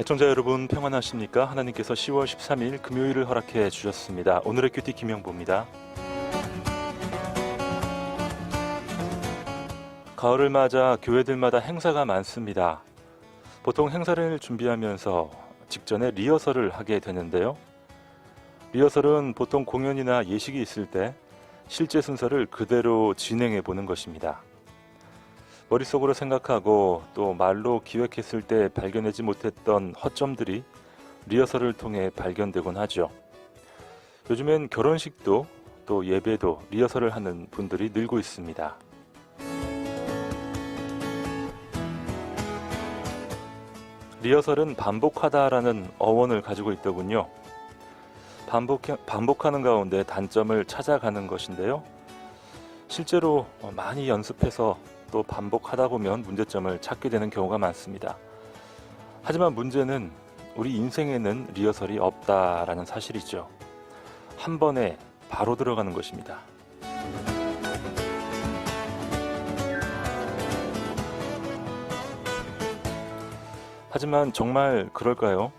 애청자 여러분 평안하십니까? 하나님께서 10월 13일 금요일을 허락해 주셨습니다. 오늘의 큐티 김영보입니다. 가을을 맞아 교회들마다 행사가 많습니다. 보통 행사를 준비하면서 직전에 리허설을 하게 되는데요. 리허설은 보통 공연이나 예식이 있을 때 실제 순서를 그대로 진행해 보는 것입니다. 머릿속으로 생각하고 또 말로 기획했을 때 발견하지 못했던 허점들이 리허설을 통해 발견되곤 하죠. 요즘엔 결혼식도 또 예배도 리허설을 하는 분들이 늘고 있습니다. 리허설은 반복하다라는 어원을 가지고 있더군요. 반복하는 가운데 단점을 찾아가는 것인데요. 실제로 많이 연습해서 또 반복하다 보면 문제점을 찾게 되는 경우가 많습니다. 하지만 문제는 우리 인생에는 리허설이 없다라는 사실이죠. 한 번에 바로 들어가는 것입니다. 하지만 정말 그럴까요?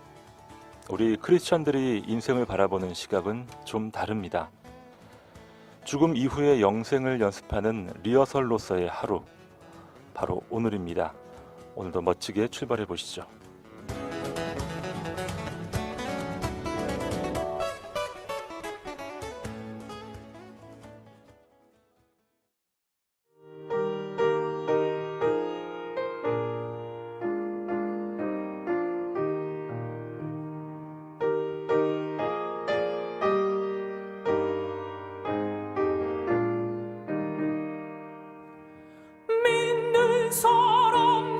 우리 크리스천들이 인생을 바라보는 시각은 좀 다릅니다. 죽음 이후의 영생을 연습하는 리허설로서의 하루, 바로 오늘입니다. 오늘도 멋지게 출발해 보시죠.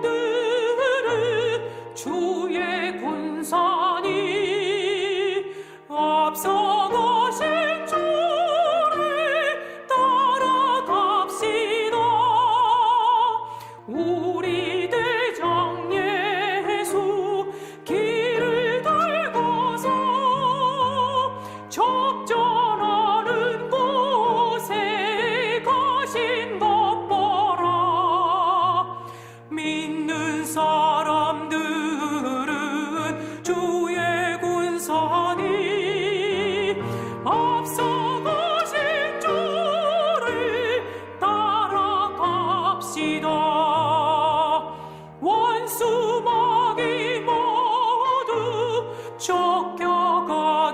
사람들은 주의 군산이 앞서가신 주를 따라갑시다. 우리 대장 예수 길을 달고서 적전하는 곳에 가신 것 보라. 믿는 사람들은 주의 군산이 앞서가신 주를 따라갑시다. 원수마귀 모두 쫓겨가기는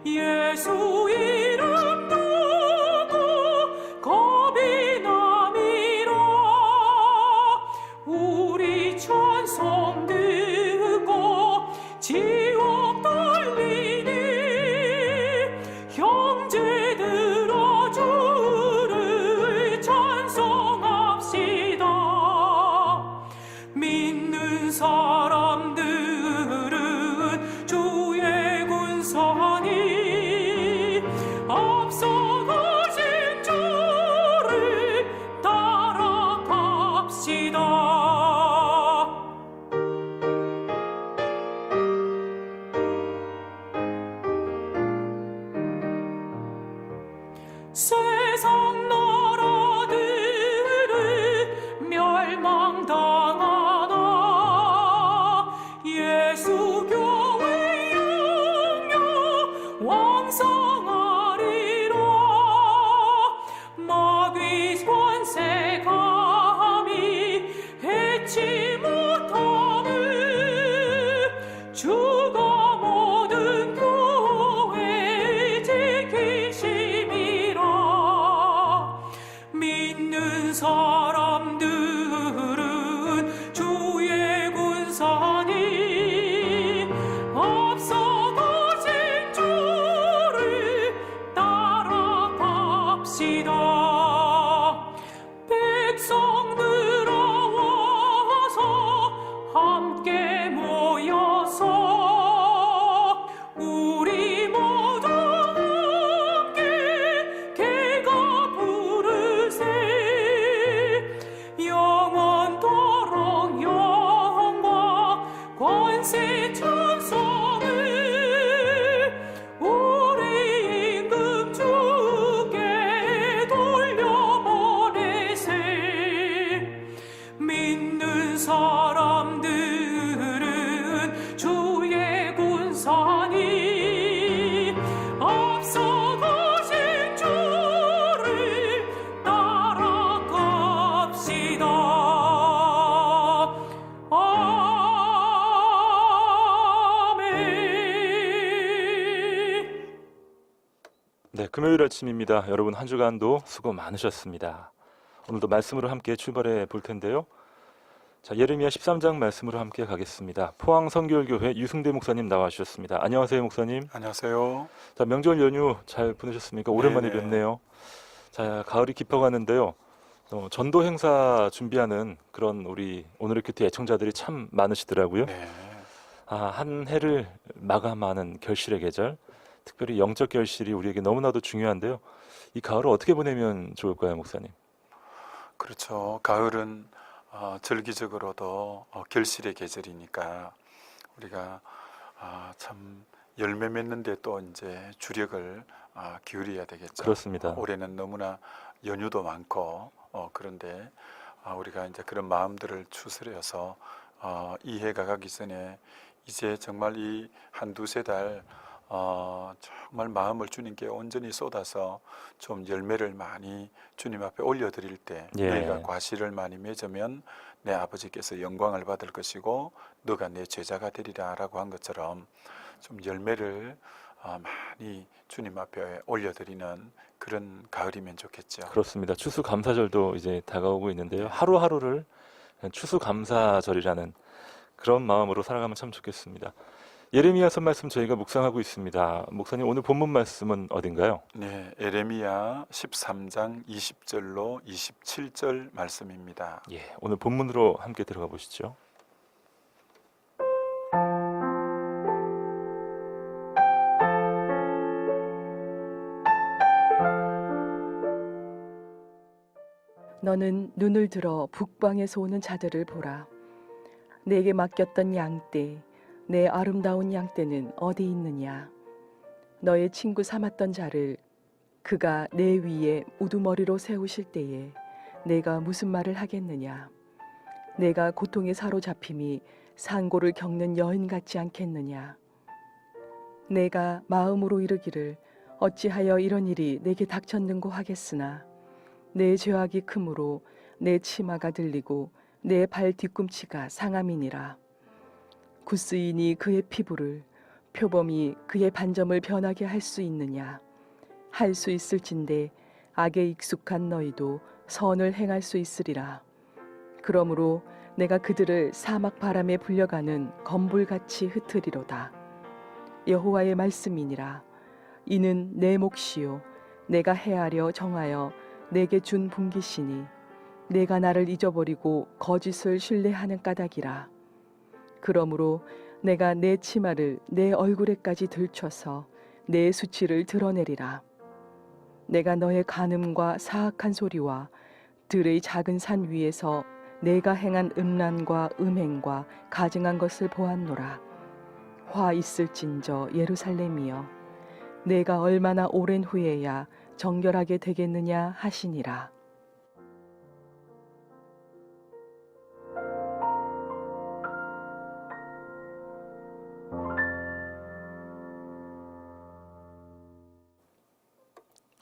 예수 이름 두고 겁이 남이라. 우리 찬송 듣고 지옥 달리니 형제들아 주를 찬송합시다. 믿는 사람들은 주의 군산이 앞서가신 주를 따라갑시다. 세상 나라들은 멸망당하나 예수 교회 영영 왕성하리라. 마귀 권세 감히 해치 못하는 주가 모든 교회 지키심이라. 믿는 사람들은 주의 군산이 앞서가신 주를 따라갑시다. 백성들아 와서 함께 모여서 우리 모두 함께 개가 부르세. 영원토록 영광 권세 찬송을 우리 임금 주께 돌려보내세. 믿는 사람들 금요일 아침입니다. 여러분 한 주간도 수고 많으셨습니다. 오늘도 말씀으로 함께 출발해 볼 텐데요. 자, 예레미야 13장 말씀으로 함께 가겠습니다. 포항 선교교회 유승대 목사님 나와 주셨습니다. 안녕하세요, 목사님. 안녕하세요. 자, 명절 연휴 잘 보내셨습니까? 오랜만에 네네. 뵙네요. 자, 가을이 깊어가는데요. 전도 행사 준비하는 그런 우리 오늘의 큐티 애청자들이 참 많으시더라고요. 네. 한 해를 마감하는 결실의 계절, 특별히 영적 결실이 우리에게 너무나도 중요한데요. 이 가을을 어떻게 보내면 좋을까요, 목사님? 그렇죠. 가을은 절기적으로도 결실의 계절이니까 우리가 참 열매 맺는데 또 이제 주력을 기울여야 되겠죠. 그렇습니다. 올해는 너무나 연휴도 많고 그런데 우리가 이제 그런 마음들을 추스려서 이 해가 가기 전에 이제 정말 이 한두세 달 정말 마음을 주님께 온전히 쏟아서 좀 열매를 많이 주님 앞에 올려드릴 때 예. 너희가 과실을 많이 맺으면 내 아버지께서 영광을 받을 것이고 너가 내 제자가 되리라 라고 한 것처럼 좀 열매를 많이 주님 앞에 올려드리는 그런 가을이면 좋겠죠. 그렇습니다. 추수감사절도 이제 다가오고 있는데요. 하루하루를 추수감사절이라는 그런 마음으로 살아가면 참 좋겠습니다. 예레미야서 말씀 저희가 묵상하고 있습니다. 목사님, 오늘 본문 말씀은 어딘가요? 네, 에레미야 13장 20절로 27절 말씀입니다. 예, 오늘 본문으로 함께 들어가 보시죠. 너는 눈을 들어 북방에서 오는 자들을 보라. 내게 맡겼던 양떼, 내 아름다운 양떼는 어디 있느냐? 너의 친구 삼았던 자를 그가 내 위에 우두머리로 세우실 때에 내가 무슨 말을 하겠느냐? 내가 고통에 사로잡힘이 상고를 겪는 여인 같지 않겠느냐? 내가 마음으로 이르기를 어찌하여 이런 일이 내게 닥쳤는고 하겠으나 내 죄악이 크므로 내 치마가 들리고 내 발 뒤꿈치가 상함이니라. 구스인이 그의 피부를, 표범이 그의 반점을 변하게 할 수 있느냐? 할 수 있을진데 악에 익숙한 너희도 선을 행할 수 있으리라. 그러므로 내가 그들을 사막 바람에 불려가는 검불같이 흩으리로다. 여호와의 말씀이니라. 이는 내 몫이요 내가 헤아려 정하여 내게 준 분깃이니 내가 나를 잊어버리고 거짓을 신뢰하는 까닭이라. 그러므로 내가 내 치마를 내 얼굴에까지 들춰서 내 수치를 드러내리라. 내가 너의 간음과 사악한 소리와 들의 작은 산 위에서 내가 행한 음란과 음행과 가증한 것을 보았노라. 화 있을진저 예루살렘이여, 내가 얼마나 오랜 후에야 정결하게 되겠느냐 하시니라.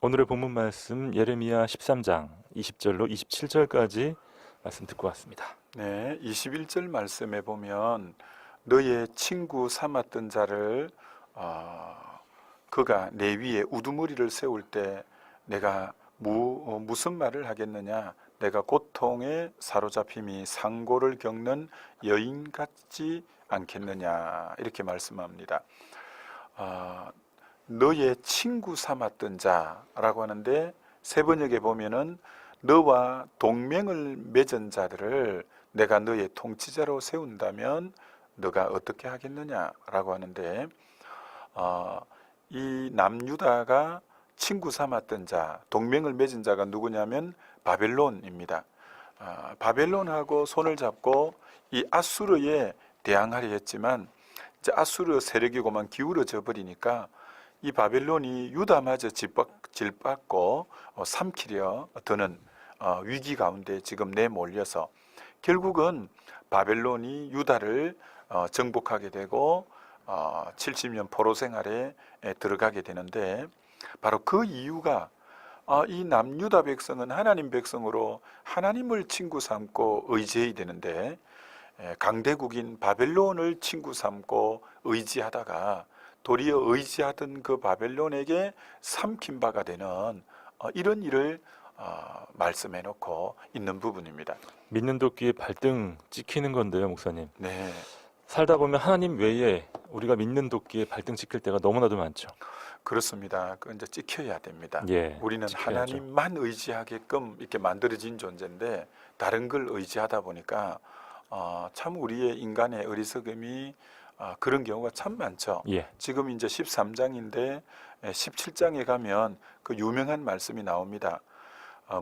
오늘의 본문 말씀 예레미야 13장 20절로 27절까지 말씀 듣고 왔습니다. 네, 21절 말씀에 보면 너의 친구 삼았던 자를 그가 내 위에 우두머리를 세울 때 내가 무슨 말을 하겠느냐? 내가 고통에 사로잡힘이 상고를 겪는 여인 같지 않겠느냐? 이렇게 말씀합니다. 너의 친구 삼았던 자라고 하는데 세 번역에 보면은 너와 동맹을 맺은 자들을 내가 너의 통치자로 세운다면 너가 어떻게 하겠느냐라고 하는데 이 남유다가 친구 삼았던 자, 동맹을 맺은 자가 누구냐면 바벨론입니다. 바벨론하고 손을 잡고 이 아수르에 대항하려 했지만 이제 아수르 세력이고만 기울어져 버리니까 이 바벨론이 유다마저 질받고 삼키려 드는 위기 가운데 지금 내몰려서 결국은 바벨론이 유다를 정복하게 되고 70년 포로 생활에 들어가게 되는데 바로 그 이유가 이 남유다 백성은 하나님 백성으로 하나님을 친구 삼고 의지해야 되는데 강대국인 바벨론을 친구 삼고 의지하다가 도리어 의지하던 그 바벨론에게 삼킨 바가 되는 이런 일을 말씀해 놓고 있는 부분입니다. 믿는 도끼에 발등 찍히는 건데요, 목사님. 네, 살다 보면 하나님 외에 우리가 믿는 도끼에 발등 찍힐 때가 너무나도 많죠. 그렇습니다. 그 이제 찍혀야 됩니다. 예, 우리는 지켜야죠. 하나님만 의지하게끔 이렇게 만들어진 존재인데 다른 걸 의지하다 보니까 참 우리의 인간의 어리석음이 그런 경우가 참 많죠. 예, 지금 이제 13장인데 17장에 가면 그 유명한 말씀이 나옵니다.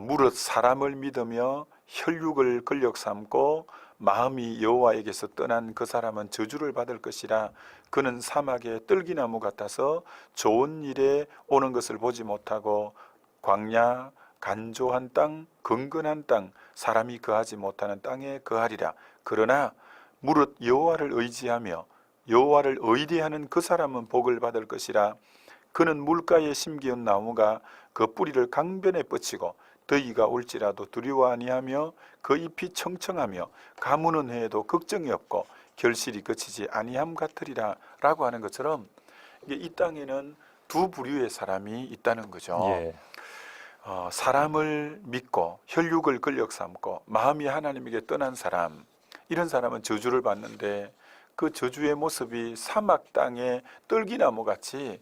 무릇 사람을 믿으며 혈육을 근력 삼고 마음이 여호와에게서 떠난 그 사람은 저주를 받을 것이라. 그는 사막의 뜰기나무 같아서 좋은 일에 오는 것을 보지 못하고 광야 간조한 땅 근근한 땅 사람이 거하지 못하는 땅에 거하리라. 그러나 무릇 여호와를 의지하며 여호와를 의뢰하는 그 사람은 복을 받을 것이라. 그는 물가에 심기운 나무가 그 뿌리를 강변에 뻗치고 더위가 올지라도 두려워 아니하며 그 잎이 청청하며 가무는 해에도 걱정이 없고 결실이 그치지 아니함 같으리라. 라고 하는 것처럼 이 땅에는 두 부류의 사람이 있다는 거죠. 예, 사람을 믿고 혈육을 근력 삼고 마음이 하나님에게 떠난 사람, 이런 사람은 저주를 받는데 그 저주의 모습이 사막 땅의 뜰기나무 같이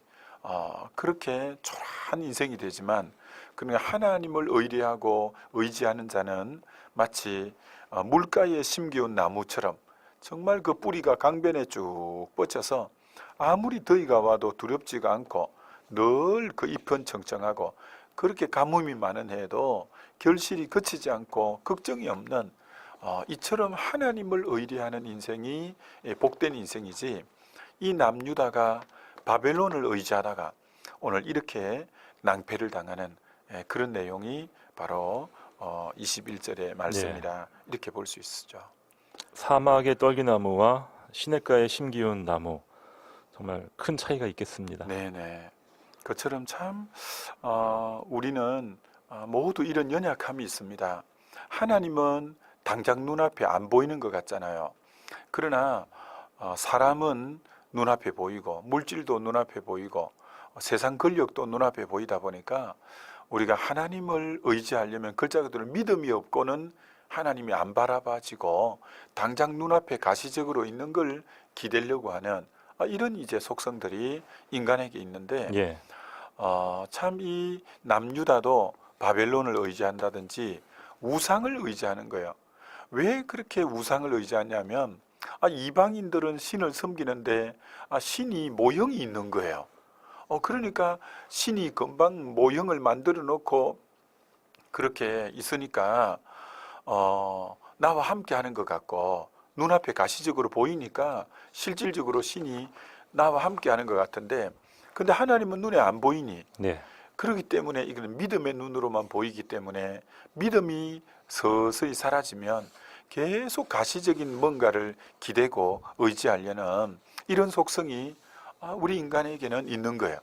그렇게 초라한 인생이 되지만, 그러니까 하나님을 의뢰하고 의지하는 자는 마치 물가에 심기운 나무처럼 정말 그 뿌리가 강변에 쭉 뻗쳐서 아무리 더위가 와도 두렵지가 않고 늘 그 잎은 청청하고 그렇게 가뭄이 많은 해에도 결실이 그치지 않고 걱정이 없는 이처럼 하나님을 의뢰하는 인생이 복된 인생이지, 이 남유다가 바벨론을 의지하다가 오늘 이렇게 낭패를 당하는 그런 내용이 바로 21절의 말씀이라 이렇게 볼 수 있죠. 사막의 떨기나무와 시냇가에 심기운 나무, 정말 큰 차이가 있겠습니다. 네네. 그처럼 참 우리는 모두 이런 연약함이 있습니다. 하나님은 당장 눈앞에 안 보이는 것 같잖아요. 그러나 사람은 눈앞에 보이고 물질도 눈앞에 보이고 세상 권력도 눈앞에 보이다 보니까 우리가 하나님을 의지하려면 글자 그대로 믿음이 없고는 하나님이 안 바라봐지고 당장 눈앞에 가시적으로 있는 걸 기대려고 하는 이런 이제 속성들이 인간에게 있는데, 예, 참 이 남유다도 바벨론을 의지한다든지 우상을 의지하는 거예요. 왜 그렇게 우상을 의지하냐면 이방인들은 신을 섬기는데 신이 모형이 있는 거예요. 그러니까 신이 금방 모형을 만들어 놓고 그렇게 있으니까 나와 함께 하는 것 같고 눈앞에 가시적으로 보이니까 실질적으로 신이 나와 함께 하는 것 같은데, 근데 하나님은 눈에 안 보이니, 네, 그렇기 때문에 이거는 믿음의 눈으로만 보이기 때문에 믿음이 서서히 사라지면 계속 가시적인 뭔가를 기대고 의지하려는 이런 속성이 우리 인간에게는 있는 거예요.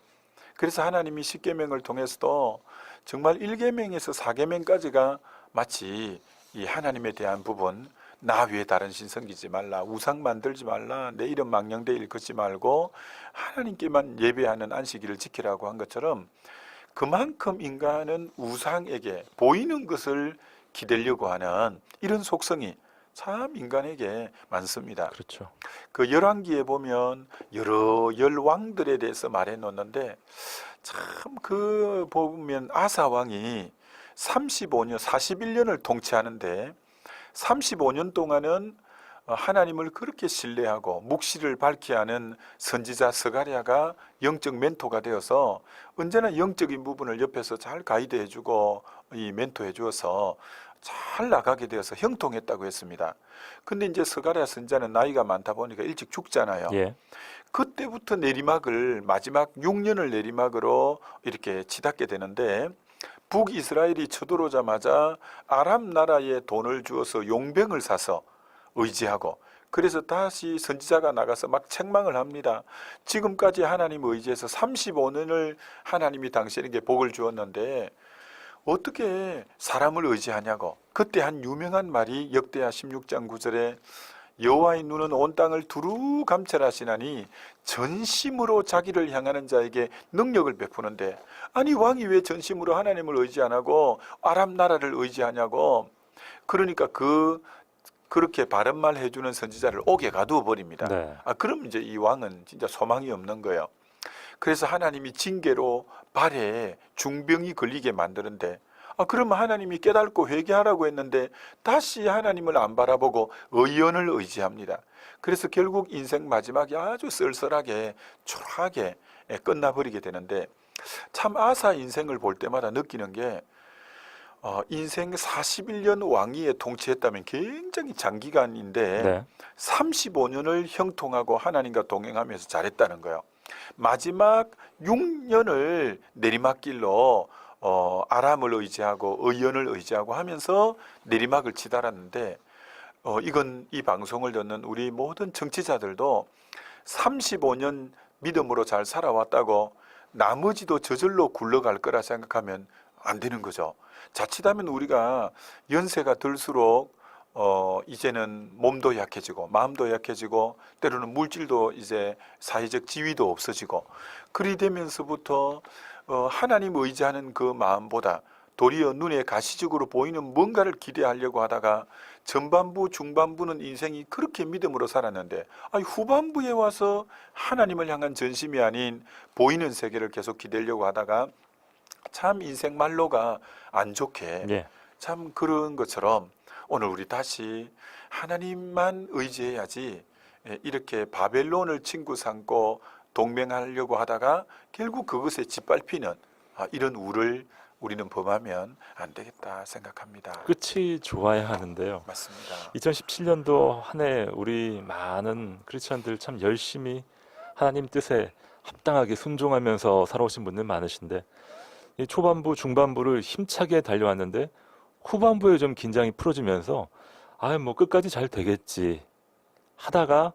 그래서 하나님이 십계명을 통해서도 정말 1계명에서 4계명까지가 마치 이 하나님에 대한 부분, 나 외에 다른 신 섬기지 말라, 우상 만들지 말라, 내 이름 망령되이 일컫지 말고 하나님께만 예배하는 안식일을 지키라고 한 것처럼, 그만큼 인간은 우상에게 보이는 것을 기대려고 하는 이런 속성이 참 인간에게 많습니다. 그렇죠. 그 열왕기에 보면 여러 열왕들에 대해서 말해 놓는데, 참 그 보면 아사 왕이 35년, 41년을 통치하는데 35년 동안은 하나님을 그렇게 신뢰하고 묵시를 밝히 하는 선지자 스가랴가 영적 멘토가 되어서 언제나 영적인 부분을 옆에서 잘 가이드해 주고 이 멘토해 주어서 잘 나가게 되어서 형통했다고 했습니다. 근데 이제 스가랴 선지자는 나이가 많다 보니까 일찍 죽잖아요. 예, 그때부터 내리막을 마지막 6년을 내리막으로 이렇게 치닫게 되는데, 북이스라엘이 쳐들어오자마자 아람 나라에 돈을 주어서 용병을 사서 의지하고, 그래서 다시 선지자가 나가서 막 책망을 합니다. 지금까지 하나님 의지해서 35년을 하나님이 당신에게 복을 주었는데 어떻게 사람을 의지하냐고. 그때 한 유명한 말이 역대하 16장 9절에 여호와의 눈은 온 땅을 두루 감찰하시나니 전심으로 자기를 향하는 자에게 능력을 베푸는데, 아니 왕이 왜 전심으로 하나님을 의지 안 하고 아람 나라를 의지하냐고. 그러니까 그렇게 바른 말 해주는 선지자를 옥에 가두어 버립니다. 네. 그럼 이제 이 왕은 진짜 소망이 없는 거예요. 그래서 하나님이 징계로 발에 중병이 걸리게 만드는데, 그러면 하나님이 깨닫고 회개하라고 했는데 다시 하나님을 안 바라보고 의연을 의지합니다. 그래서 결국 인생 마지막이 아주 쓸쓸하게 초라하게 끝나버리게 되는데, 참 아사 인생을 볼 때마다 느끼는 게, 인생 41년 왕위에 통치했다면 굉장히 장기간인데 네. 35년을 형통하고 하나님과 동행하면서 잘했다는 거예요. 마지막 6년을 내리막길로 아람을 의지하고 의연을 의지하고 하면서 내리막을 치달았는데, 이건 이 방송을 듣는 우리 모든 정치자들도 35년 믿음으로 잘 살아왔다고 나머지도 저절로 굴러갈 거라 생각하면 안 되는 거죠. 자칫하면 우리가 연세가 들수록 이제는 몸도 약해지고 마음도 약해지고 때로는 물질도 이제 사회적 지위도 없어지고, 그리 되면서부터 하나님 의지하는 그 마음보다 도리어 눈에 가시적으로 보이는 뭔가를 기대하려고 하다가 전반부 중반부는 인생이 그렇게 믿음으로 살았는데, 후반부에 와서 하나님을 향한 전심이 아닌 보이는 세계를 계속 기대려고 하다가 참 인생 말로가 안 좋게, 예. 참 그런 것처럼 오늘 우리 다시 하나님만 의지해야지, 이렇게 바벨론을 친구 삼고 동맹하려고 하다가 결국 그것에 짓밟히는 이런 우를 우리는 범하면 안 되겠다 생각합니다. 끝이 좋아야 하는데요. 맞습니다. 2017년도 한 해 우리 많은 크리스천들 참 열심히 하나님 뜻에 합당하게 순종하면서 살아오신 분들 많으신데, 이 초반부 중반부를 힘차게 달려왔는데 후반부에 좀 긴장이 풀어지면서 뭐 끝까지 잘 되겠지 하다가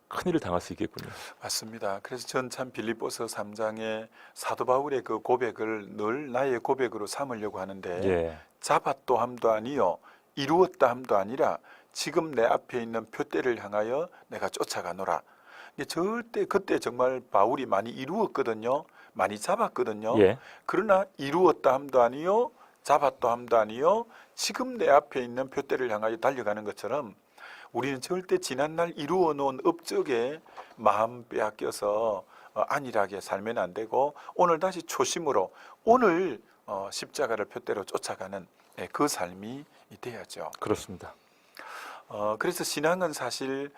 큰일을 당할 수 있겠군요. 맞습니다. 그래서 전 참 빌립보서 3장에 사도 바울의 그 고백을 늘 나의 고백으로 삼으려고 하는데, 예. 잡았도 함도 아니요 이루었다 함도 아니라 지금 내 앞에 있는 표대를 향하여 내가 쫓아가노라. 이게 절대 그때 정말 바울이 많이 이루었거든요. 많이 잡았거든요. 예. 그러나 이루었다 함도 아니요 잡았다 함도 아니요 지금 내 앞에 있는 표대를 향하여 달려가는 것처럼 우리는 절대 지난날 이루어 놓은 업적에 마음 빼앗겨서 안일하게 살면 안 되고, 오늘 다시 초심으로 오늘 십자가를 표대로 쫓아가는 그 삶이 돼야죠. 그렇습니다. 그래서 신앙은 사실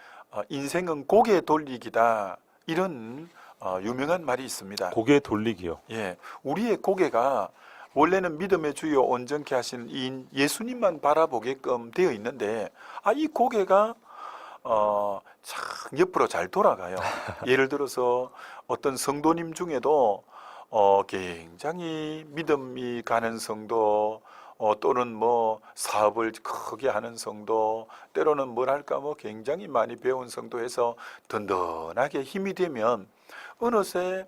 인생은 고개 돌리기다, 이런 유명한 말이 있습니다. 고개 돌리기요. 예, 우리의 고개가 원래는 믿음의 주요 온전케 하시는 이인 예수님만 바라보게끔 되어 있는데, 이 고개가 참 옆으로 잘 돌아가요. 예를 들어서 어떤 성도님 중에도 굉장히 믿음이 가는 성도, 또는 뭐 사업을 크게 하는 성도, 때로는 뭐랄까 굉장히 많이 배운 성도에서 든든하게 힘이 되면 어느새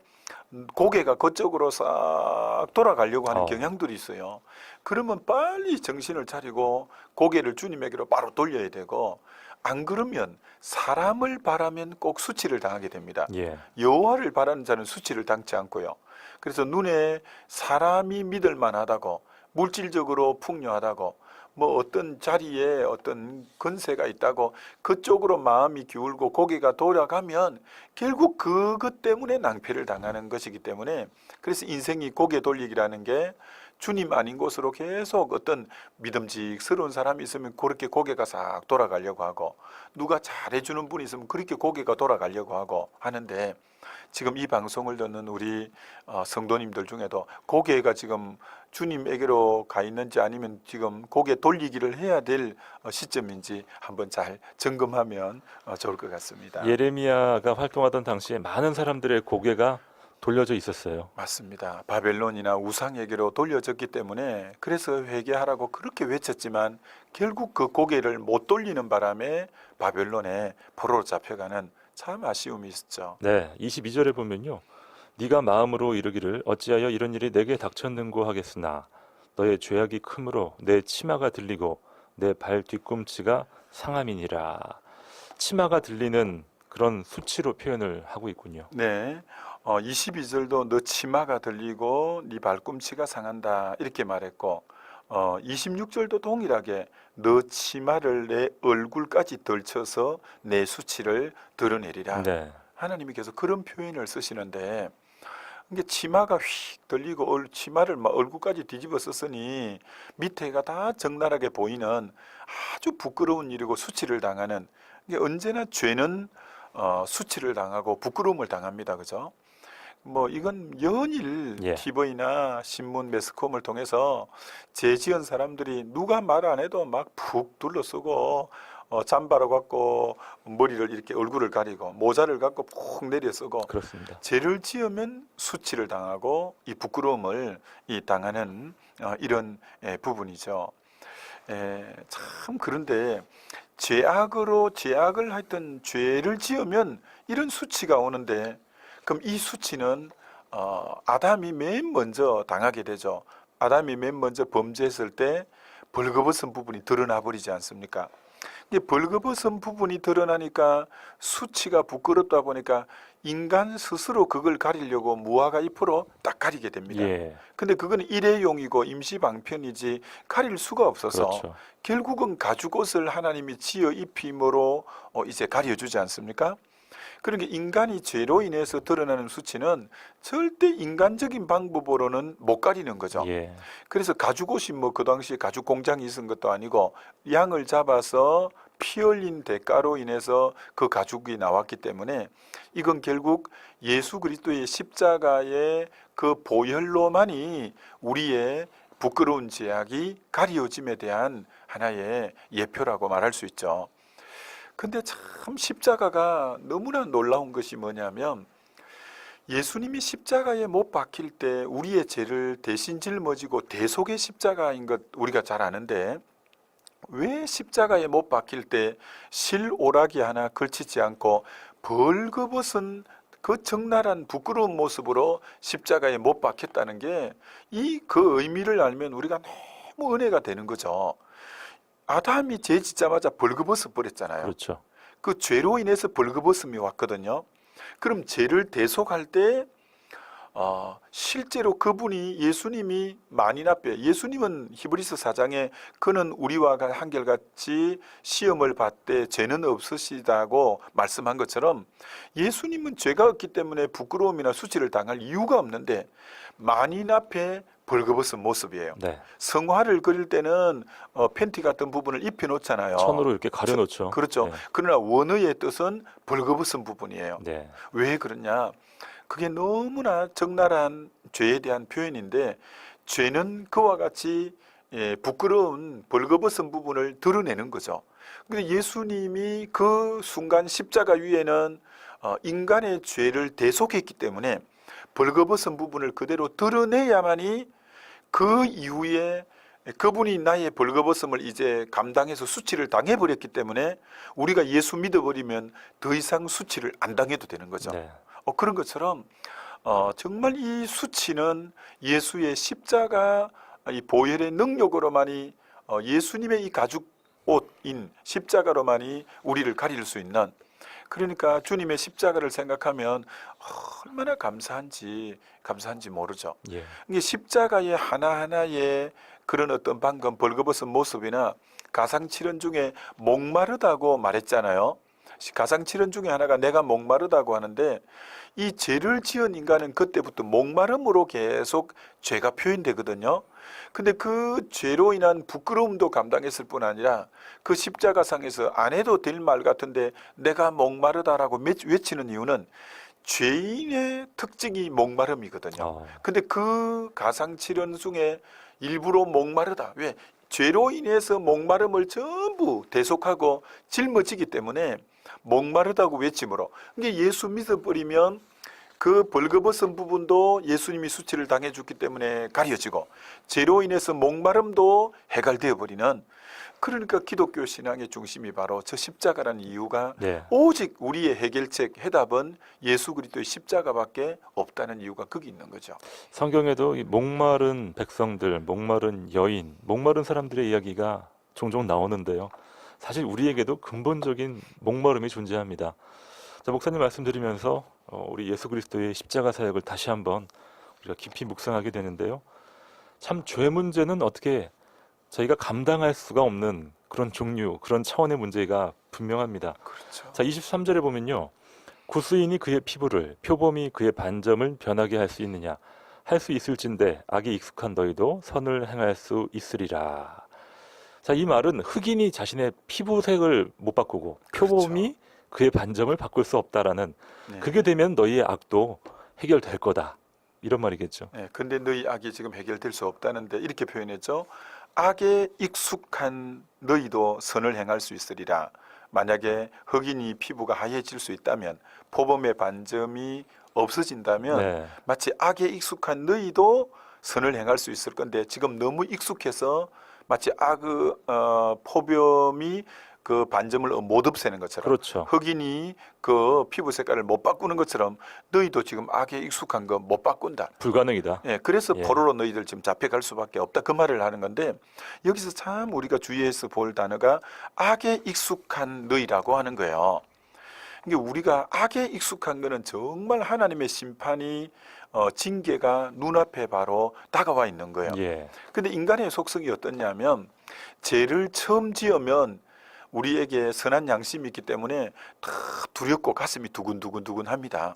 고개가 그쪽으로 싹 돌아가려고 하는 경향들이 있어요. 그러면 빨리 정신을 차리고 고개를 주님에게로 바로 돌려야 되고, 안 그러면 사람을 바라면 꼭 수치를 당하게 됩니다. 예. 여호와를 바라는 자는 수치를 당치 않고요. 그래서 눈에 사람이 믿을 만하다고, 물질적으로 풍요하다고, 뭐 어떤 자리에 어떤 건세가 있다고 그쪽으로 마음이 기울고 고개가 돌아가면 결국 그것 때문에 낭패를 당하는 것이기 때문에, 그래서 인생이 고개 돌리기라는 게 주님 아닌 곳으로 계속 어떤 믿음직스러운 사람이 있으면 그렇게 고개가 싹 돌아가려고 하고, 누가 잘해주는 분이 있으면 그렇게 고개가 돌아가려고 하고 하는데, 지금 이 방송을 듣는 우리 성도님들 중에도 고개가 지금 주님에게로 가 있는지 아니면 지금 고개 돌리기를 해야 될 시점인지 한번 잘 점검하면 좋을 것 같습니다. 예레미야가 활동하던 당시에 많은 사람들의 고개가 돌려져 있었어요. 맞습니다. 바벨론이나 우상에게로 돌려졌기 때문에, 그래서 회개하라고 그렇게 외쳤지만 결국 그 고개를 못 돌리는 바람에 바벨론에 포로로 잡혀가는 참 아쉬움이 있었죠. 네, 22절에 보면요, 네가 마음으로 이르기를 어찌하여 이런 일이 내게 닥쳤는고 하겠으나 너의 죄악이 크므로 내 치마가 들리고 내 발 뒤꿈치가 상함이니라. 치마가 들리는 그런 수치로 표현을 하고 있군요. 네. 22절도 너 치마가 들리고 네 발꿈치가 상한다 이렇게 말했고 26절도 동일하게 너 치마를 내 얼굴까지 덜쳐서 내 수치를 드러내리라. 네. 하나님이 계속 그런 표현을 쓰시는데 이게 치마가 휙 들리고 치마를 막 얼굴까지 뒤집어 썼으니 밑에가 다 적나라하게 보이는 아주 부끄러운 일이고 수치를 당하는, 이게 언제나 죄는 수치를 당하고 부끄러움을 당합니다. 그죠? 뭐 이건 연일 예. TV나 신문 매스컴을 통해서 죄 지은 사람들이 누가 말 안 해도 막 푹 둘러쓰고 잠바로 갖고 머리를 이렇게 얼굴을 가리고 모자를 갖고 푹 내려 쓰고 그렇습니다. 죄를 지으면 수치를 당하고 이 부끄러움을 당하는 이런 부분이죠. 참 그런데 죄악을 하여튼 죄를 지으면 이런 수치가 오는데, 그럼 이 수치는 아담이 맨 먼저 당하게 되죠. 아담이 맨 먼저 범죄했을 때 벌거벗은 부분이 드러나 버리지 않습니까? 이게 벌거벗은 부분이 드러나니까 수치가 부끄럽다 보니까 인간 스스로 그걸 가리려고 무화과 잎으로 딱 가리게 됩니다. 예. 근데 그건 일회용이고 임시 방편이지 가릴 수가 없어서 그렇죠. 결국은 가죽옷을 하나님이 지어 입힘으로 이제 가려주지 않습니까? 그러니까 인간이 죄로 인해서 드러나는 수치는 절대 인간적인 방법으로는 못 가리는 거죠. 예. 그래서 가죽옷이 뭐 그 당시에 가죽 공장이 있은 것도 아니고 양을 잡아서 피 흘린 대가로 인해서 그 가죽이 나왔기 때문에 이건 결국 예수 그리스도의 십자가의 그 보혈로만이 우리의 부끄러운 죄악이 가려짐에 대한 하나의 예표라고 말할 수 있죠. 근데 참 십자가가 너무나 놀라운 것이 뭐냐면, 예수님이 십자가에 못 박힐 때 우리의 죄를 대신 짊어지고 대속의 십자가인 것 우리가 잘 아는데, 왜 십자가에 못 박힐 때 실오라기 하나 걸치지 않고 벌거벗은 그 적나라한 부끄러운 모습으로 십자가에 못 박혔다는 게, 그 의미를 알면 우리가 너무 은혜가 되는 거죠. 아담이 죄 짓자마자 벌거벗어 버렸잖아요. 그렇죠. 그 죄로 인해서 벌거벗음이 왔거든요. 그럼 죄를 대속할 때 실제로 그분이 예수님이 만인 앞에, 예수님은 히브리서 4장에 그는 우리와 한결같이 시험을 받되 죄는 없으시다고 말씀한 것처럼 예수님은 죄가 없기 때문에 부끄러움이나 수치를 당할 이유가 없는데 만인 앞에 벌거벗은 모습이에요. 네. 성화를 그릴 때는 팬티 같은 부분을 입혀 놓잖아요. 천으로 이렇게 가려놓죠. 그렇죠. 네. 그러나 원어의 뜻은 벌거벗은 부분이에요. 네. 왜 그러냐? 그게 너무나 적나라한 죄에 대한 표현인데, 죄는 그와 같이 부끄러운 벌거벗은 부분을 드러내는 거죠. 근데 예수님이 그 순간 십자가 위에는 인간의 죄를 대속했기 때문에 벌거벗은 부분을 그대로 드러내야만이 그 이후에 그분이 나의 벌거벗음을 이제 감당해서 수치를 당해버렸기 때문에 우리가 예수 믿어버리면 더 이상 수치를 안 당해도 되는 거죠. 네. 그런 것처럼 정말 이 수치는 예수의 십자가 이 보혈의 능력으로만이 예수님의 이 가죽 옷인 십자가로만이 우리를 가릴 수 있는, 그러니까 주님의 십자가를 생각하면 얼마나 감사한지 모르죠. 예. 이게 십자가의 하나하나의 그런 어떤 방금 벌거벗은 모습이나 가상칠언 중에 목마르다고 말했잖아요. 가상칠언 중에 하나가 내가 목마르다고 하는데, 이 죄를 지은 인간은 그때부터 목마름으로 계속 죄가 표현되거든요. 근데 그 죄로 인한 부끄러움도 감당했을 뿐 아니라 그 십자가상에서 안 해도 될 말 같은데 내가 목마르다라고 외치는 이유는 죄인의 특징이 목마름이거든요. 근데 그 가상칠언 중에 일부러 목마르다. 왜? 죄로 인해서 목마름을 전부 대속하고 짊어지기 때문에 목마르다고 외침으로. 이게 예수 믿어버리면 그 벌거벗은 부분도 예수님이 수치를 당해줬기 때문에 가려지고, 죄로 인해서 목마름도 해갈되어 버리는, 그러니까 기독교 신앙의 중심이 바로 저 십자가라는 이유가 네. 오직 우리의 해결책, 해답은 예수 그리스도의 십자가밖에 없다는 이유가 거기 있는 거죠. 성경에도 이 목마른 백성들, 목마른 여인, 목마른 사람들의 이야기가 종종 나오는데요. 사실 우리에게도 근본적인 목마름이 존재합니다. 자, 목사님 말씀 드리면서 우리 예수 그리스도의 십자가 사역을 다시 한번 우리가 깊이 묵상하게 되는데요. 참 죄 문제는 어떻게 저희가 감당할 수가 없는 그런 종류, 그런 차원의 문제가 분명합니다. 그렇죠. 자, 23절에 보면요. 구수인이 그의 피부를, 표범이 그의 반점을 변하게 할 수 있느냐? 할 수 있을진데 악에 익숙한 너희도 선을 행할 수 있으리라. 자, 이 말은 흑인이 자신의 피부색을 못 바꾸고 표범이 그의 반점을 바꿀 수 없다라는, 네. 그게 되면 너희의 악도 해결될 거다. 이런 말이겠죠. 네, 근데 너희 악이 지금 해결될 수 없다는데 이렇게 표현했죠. 악에 익숙한 너희도 선을 행할 수 있으리라. 만약에 흑인이 피부가 하얘질 수 있다면, 표범의 반점이 없어진다면 네. 마치 악에 익숙한 너희도 선을 행할 수 있을 건데 지금 너무 익숙해서 마치 표범이 그 반점을 못 없애는 것처럼, 그렇죠. 흑인이 그 피부 색깔을 못 바꾸는 것처럼 너희도 지금 악에 익숙한 거 못 바꾼다. 불가능이다. 예, 그래서 예. 포로로 너희들 지금 잡혀갈 수밖에 없다. 그 말을 하는 건데, 여기서 참 우리가 주의해서 볼 단어가 악에 익숙한 너희라고 하는 거예요. 이게 우리가 악에 익숙한 거는 정말 하나님의 심판이 징계가 눈앞에 바로 다가와 있는 거예요. 예. 근데 인간의 속성이 어떻냐면 죄를 처음 지으면 우리에게 선한 양심이 있기 때문에 다 두렵고 가슴이 두근두근 합니다.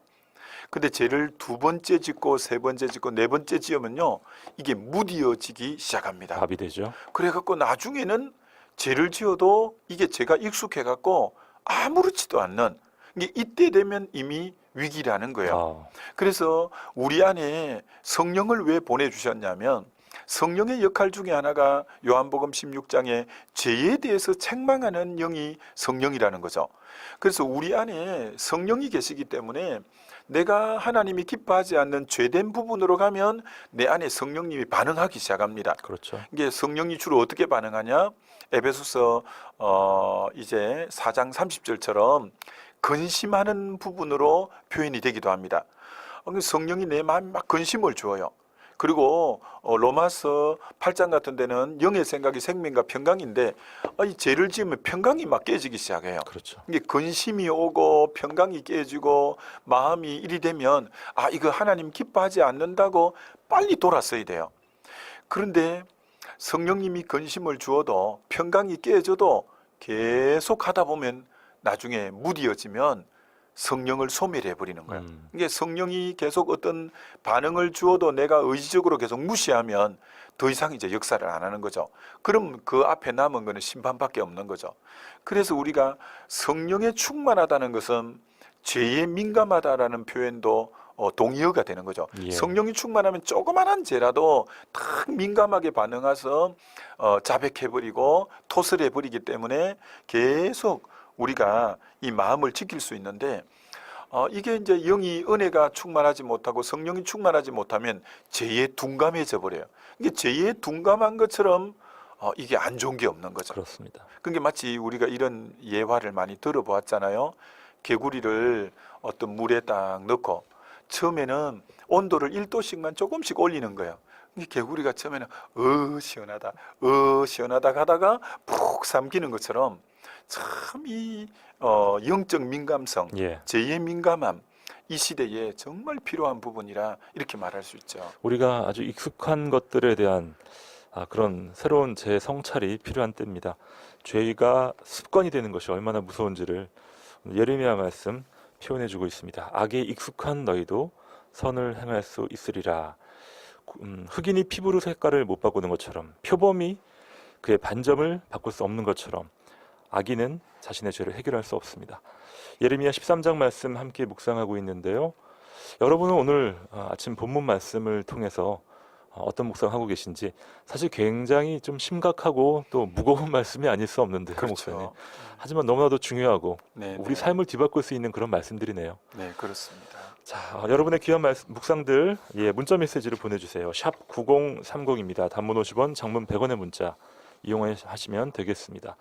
근데 죄를 두 번째 짓고 세 번째 짓고 네 번째 지으면요, 이게 무디어지기 시작합니다. 밥이 되죠. 그래갖고 나중에는 죄를 지어도 이게 죄가 익숙해갖고 아무렇지도 않는, 이게 이때 되면 이미 위기라는 거예요. 그래서 우리 안에 성령을 왜 보내주셨냐면, 성령의 역할 중에 하나가 요한복음 16장에 죄에 대해서 책망하는 영이 성령이라는 거죠. 그래서 우리 안에 성령이 계시기 때문에 내가 하나님이 기뻐하지 않는 죄된 부분으로 가면 내 안에 성령님이 반응하기 시작합니다. 그렇죠. 이게 성령이 주로 어떻게 반응하냐? 에베소서 이제 4장 30절처럼 근심하는 부분으로 표현이 되기도 합니다. 성령이 내 마음에 막 근심을 주어요. 그리고 로마서 8장 같은 데는 영의 생각이 생명과 평강인데 이 죄를 지으면 평강이 막 깨지기 시작해요. 그렇죠. 이게 근심이 오고 평강이 깨지고 마음이 이리 되면 이거 하나님 기뻐하지 않는다고 빨리 돌아서야 돼요. 그런데 성령님이 근심을 주어도 평강이 깨져도 계속 하다 보면 나중에 무디어지면 성령을 소멸해 버리는 거예요. 이게 성령이 계속 어떤 반응을 주어도 내가 의지적으로 계속 무시하면 더 이상 이제 역사를 안 하는 거죠. 그럼 그 앞에 남은 거는 심판밖에 없는 거죠. 그래서 우리가 성령에 충만하다는 것은 죄에 민감하다라는 표현도 동의어가 되는 거죠. 예. 성령이 충만하면 조그만한 죄라도 딱 민감하게 반응해서 자백해버리고 토설해버리기 때문에 계속 우리가 이 마음을 지킬 수 있는데, 이게 이제 영이 은혜가 충만하지 못하고 성령이 충만하지 못하면 죄에 둔감해져 버려요. 이게 죄에 둔감한 것처럼 이게 안 좋은 게 없는 거죠. 그렇습니다. 그게 마치 우리가 이런 예화를 많이 들어보았잖아요. 개구리를 어떤 물에 딱 넣고 처음에는 온도를 1도씩만 조금씩 올리는 거예요. 이 개구리가 처음에는 시원하다 시원하다 하다가 푹 삼키는 것처럼 참 이 영적 민감성, 예. 죄의 민감함, 이 시대에 정말 필요한 부분이라 이렇게 말할 수 있죠. 우리가 아주 익숙한 것들에 대한 그런 새로운 재성찰이 필요한 때입니다. 죄가 습관이 되는 것이 얼마나 무서운지를 예레미야 말씀 표현해주고 있습니다. 악에 익숙한 너희도 선을 행할 수 있으리라. 흑인이 피부로 색깔을 못 바꾸는 것처럼, 표범이 그의 반점을 바꿀 수 없는 것처럼 악인은 자신의 죄를 해결할 수 없습니다. 예레미야 13장 말씀 함께 묵상하고 있는데요. 여러분은 오늘 아침 본문 말씀을 통해서 어떤 묵상하고 계신지, 사실 굉장히 좀 심각하고 또 무거운 말씀이 아닐 수 없는데요, 목사님. 그렇죠. 하지만 너무나도 중요하고 네, 우리 삶을 뒤바꿀 수 있는 그런 말씀들이네요. 네, 그렇습니다. 자, 여러분의 귀한 묵상들 문자 메시지를 보내주세요. 샵 9030입니다. 단문 50원, 장문 100원의 문자 이용하시면 되겠습니다.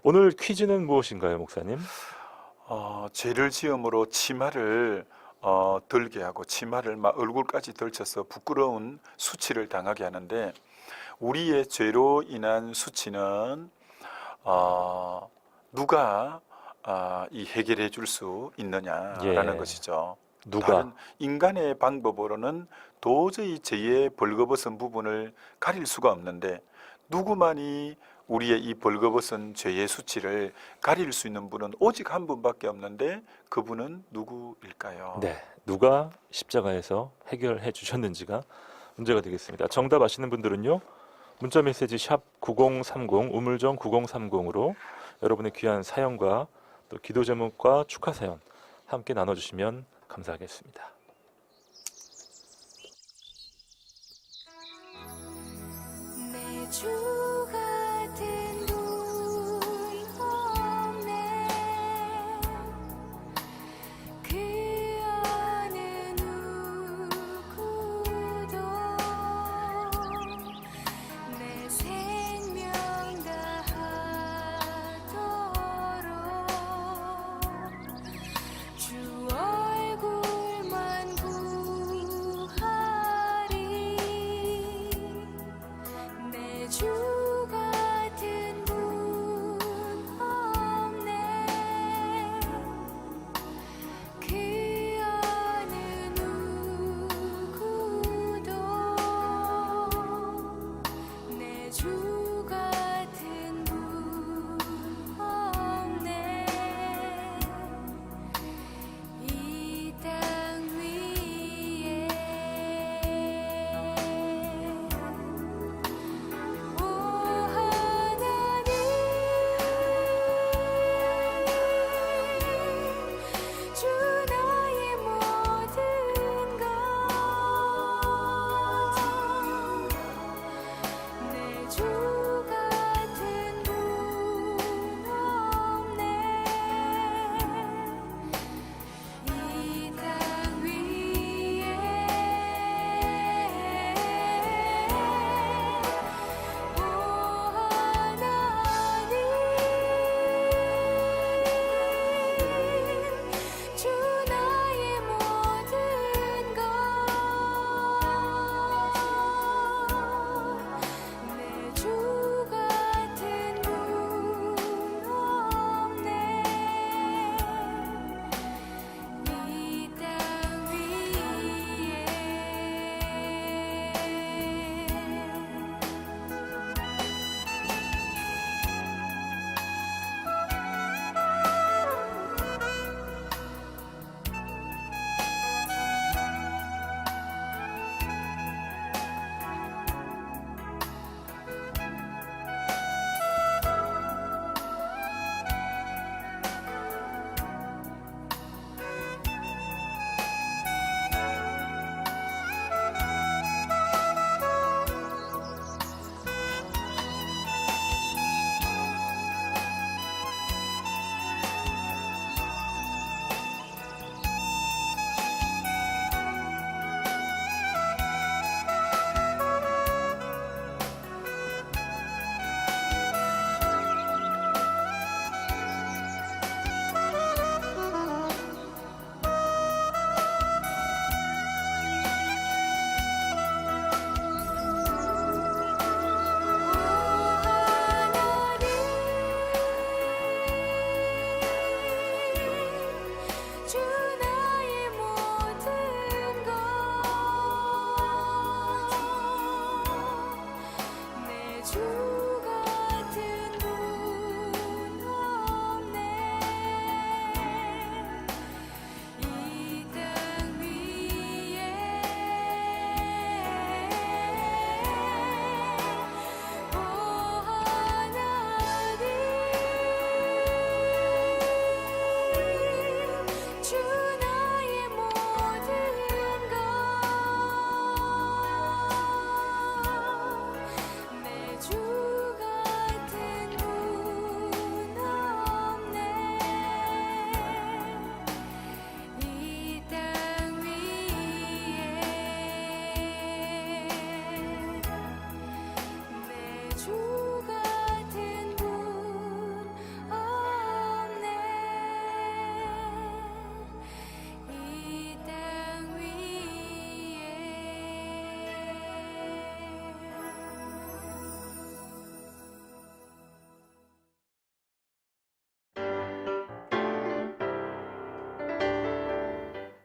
오늘 퀴즈는 무엇인가요, 목사님? 죄를 지음으로 치마를 들게 하고 치마를 막 얼굴까지 들쳐서 부끄러운 수치를 당하게 하는데, 우리의 죄로 인한 수치는 누가 이 해결해 줄 수 있느냐라는 예. 것이죠. 누가? 다른 인간의 방법으로는 도저히 죄의 벌거벗은 부분을 가릴 수가 없는데 누구만이 우리의 이 벌거벗은 죄의 수치를 가릴 수 있는 분은 오직 한 분밖에 없는데 그분은 누구일까요? 네, 누가 십자가에서 해결해 주셨는지가 문제가 되겠습니다. 정답 아시는 분들은요, 문자 메시지 샵 9030 우물정 9030으로 여러분의 귀한 사연과 또 기도 제목과 축하 사연 함께 나눠주시면 감사하겠습니다. 내 주 같은 분 없네 그 어느 누구도 내 생명 다하도록 주 얼굴만 구하리 내 주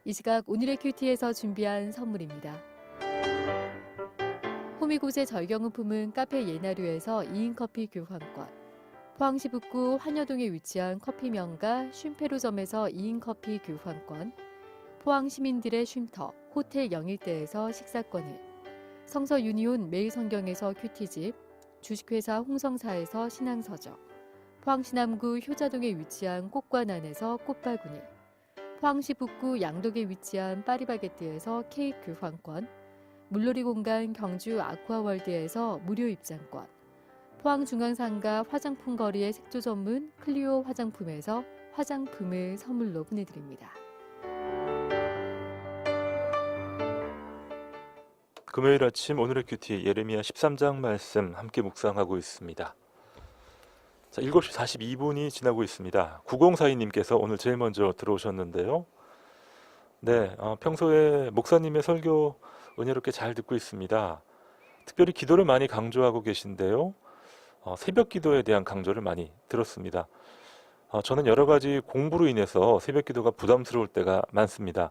이 시각 오늘의 큐티에서 준비한 선물입니다. 호미곶의 절경은품은 카페 예나류에서 2인 커피 교환권, 포항시 북구 환여동에 위치한 커피 명가 쉼페루점에서 2인 커피 교환권, 포항 시민들의 쉼터 호텔 영일대에서 식사권을, 성서 유니온 매일성경에서 큐티집, 주식회사 홍성사에서 신앙서적, 포항시 남구 효자동에 위치한 꽃관안에서 꽃바구니, 포항시 북구 양덕에 위치한 파리바게뜨에서 케이크 교환권, 물놀이 공간 경주 아쿠아월드에서 무료 입장권, 포항중앙상가 화장품 거리의 색조 전문 클리오 화장품에서 화장품을 선물로 보내드립니다. 금요일 아침 오늘의 큐티 예레미야 13장 말씀 함께 묵상하고 있습니다. 자, 7시 42분이 지나고 있습니다. 9042님께서 오늘 제일 먼저 들어오셨는데요. 네, 평소에 목사님의 설교 은혜롭게 잘 듣고 있습니다. 특별히 기도를 많이 강조하고 계신데요. 새벽 기도에 대한 강조를 많이 들었습니다. 저는 여러 가지 공부로 인해서 새벽 기도가 부담스러울 때가 많습니다.